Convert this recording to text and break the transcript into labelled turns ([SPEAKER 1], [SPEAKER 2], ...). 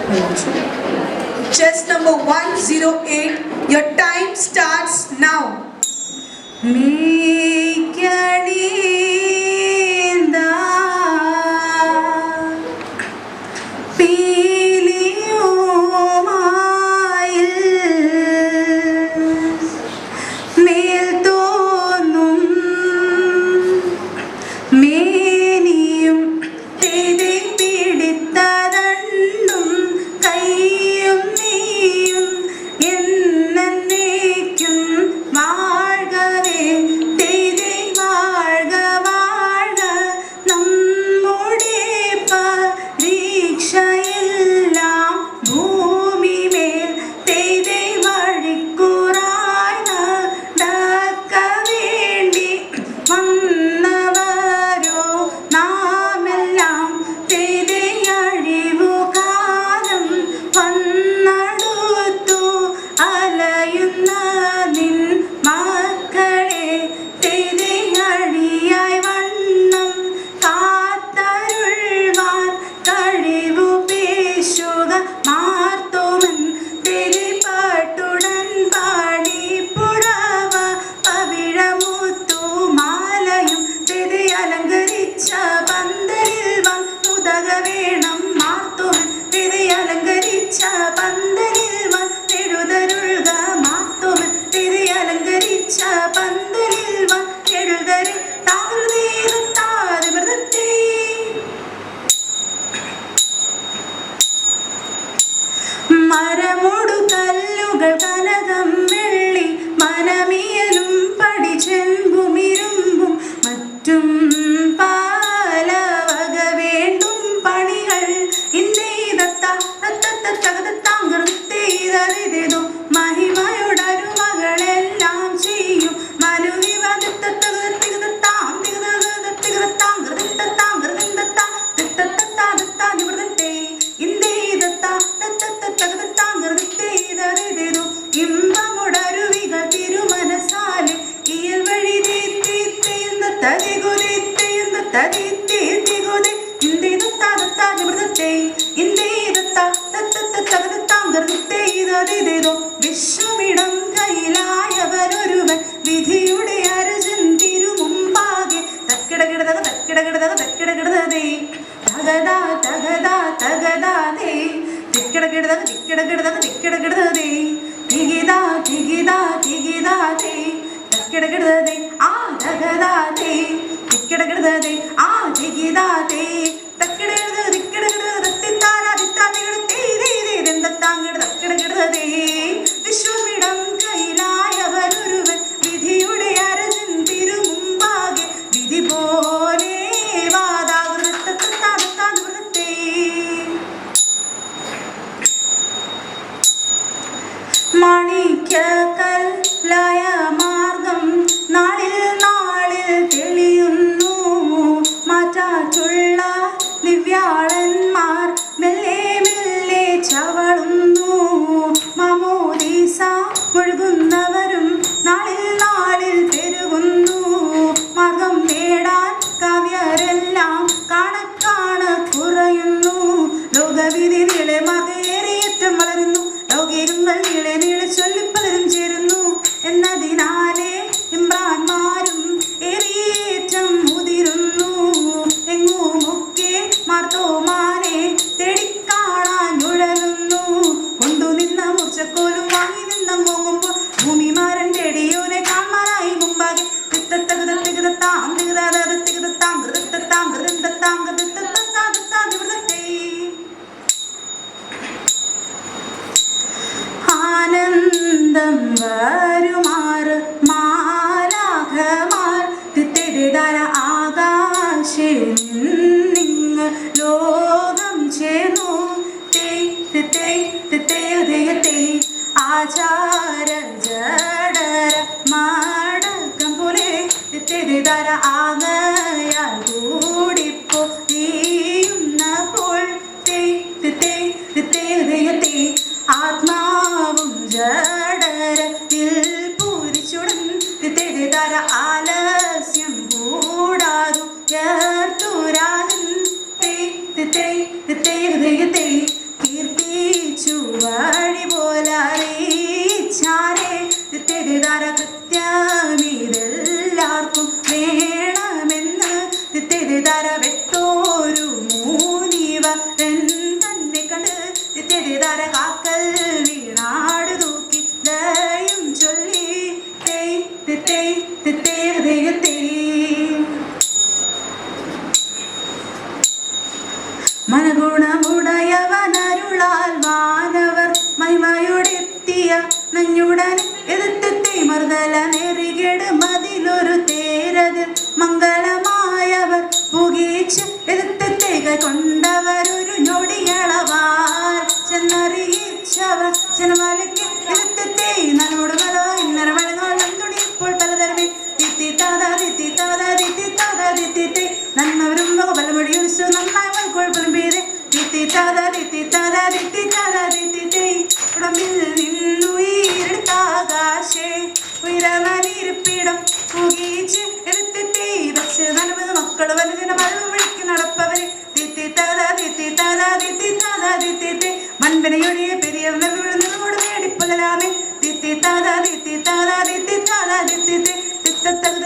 [SPEAKER 1] Chess number 108. Your time starts now. വിശ്വമിടം കയ്യിലായവരൊരുവൻ വിധിയുടെ അരജൻ തിരുമുമ്പാകെ തക്കിടകിടതക തക്കിടകിടതക തക്കിടകിടതേ തകതാ തകതാ തകതാതേ തിക്കിടകിടതക തിക്കിടകിടതക തിക്കിടകിടതേ തികിതാ തികിതാ തികിതാതേ തക്കിടകിടതേ ആ തകതാതേ തിക്കിടകിടതേ ആ തികിതാതേ തക്കിടകിടത തിക്കിടകിടത തത്തിത്താരാ തിത്താതികിടതേ ദന്തത്താങ്ങിട തക്കിടകിടതേ വിശ്വമിടം കയ്യിലായവരൊരുവൻ വിധിയുടെ അരജൻ തിരുമുമ്പാകെ വിധി പോലെ വാതാകൃതത്തേ മാണിക്യക്കല്ലായ മാർഗം നാളിൽ നാളിൽ തെളിയുന്നു മാറ്റാറ്റുള്ള ദിവ്യാളന്മാർ മെല്ലെ മെല്ലെ ചവളുന്നു മാമോദീസ ഒഴുകുന്നവരും നാളിൽ നാളിൽ പെരുകുന്നു മാർഗം നേടാൻ കാവ്യരെല്ലാം കാണക്കാണ കുറയുന്നു ലോകവിധി നീളെ മാർഗേറിയേറ്റം വളരുന്നു ലൗകികങ്ങൾ നീളെ നീളെ ചൊല്ലിപ്പലരും ചേരുന്നു എന്നതിനാലേ ഇമ്രാന്മാരും ഏറിയേറ്റം മുതിരുന്നു എങ്ങുമൊക്കെ മാർത്തോമാനെ തേടിക്കാണാൻ ഉഴലുന്നു കൊണ്ടുനിന്ന മൂർച്ചക്കോലും വാങ്ങി നിന്ന മോങ്ങുമ്പോൾ ഭൂമിമാരൻ തേടിയോനെ കാണാനായി മുമ്പാകെ ആനന്ദം വരുമാറ് മാലാഖമാർ തിത്തിടാര ആകാശേ നിങ്ങൾ ലോകം ചേർന്നു ആചാര ജഡര മടക്കം പോലെ തിത്തിടാര ആകയാൽ കൂടിപ്പോ നീയുന്നപ്പോൾ ആത്മാവും ജഡരത്തിൽ പൂരിച്ചുടൻ തിത്തിടാര ആലസ്യം കൂടാതു യർത്തുരാജൻ കീർത്തി
[SPEAKER 2] തര കൃത്യമിതെല്ലാവർക്കും വേണമെന്ന് തിത്തേതി തര വെട്ടോരു മൂന്നിവരൻ തന്നെ കണ്ട് തിത്തേതി തര കാക്കൽ വീണാട് തൂക്കി ദയും ചൊല്ലി തേയ് തിത്തേയ് തിത്തേ ഹൃദയത്തേ. മനഗുണമുടയവനരുളാൽ വാനവർ മഹിമയോടെത്തിയ നഞ്ഞുടൻ എതിർത്തെ മറുതല നെറികേട് മതിലൊരു തേരതിൽ മംഗളമായവർ പുകീച്ച് എതിർത്തെ കൊണ്ടവരൊരു ഞൊടിയളവാൽ ചെന്നറിയിച്ചവർ ജനമലയ്ക്ക് എതിർത്തെ നനോട് മല ഇന്നര മഴകാലം തുണിപ്പോൾ പലതരമേ തിത്തി താതാ തിത്തി താതാ തിത്തി താതാ തിത്തി നന്മവരും ബലമൊഴി ഉത്സവ നന്നായി വൽക്കോഴ്പലും പേര് തിത്തി താതാ തിത്തി താതാ തിത്തി താതാ തിത്തി ഉടമ്പിൽ നിന്നുയരെടുത്താകാശേ ഉയരമാനിരിപ്പിടം പുകീച്ച് എടുത്തെത്തി പക്ഷേ നനവത് മക്കൾ വലുതിനെ മഴ വഴിക്ക് നടപ്പവരെ തിത്തി താതാ തിത്തി താതാ തിത്തി താതാ തിത്തി മൺപിനയൊഴിയെ പെരിയ നിന്നോട് മേടിപ്പുലരാമേ തിത്തി താതാ തിത്തി താതാ തിത്തി താതാ തിത്തി തിത്തത്തകൃ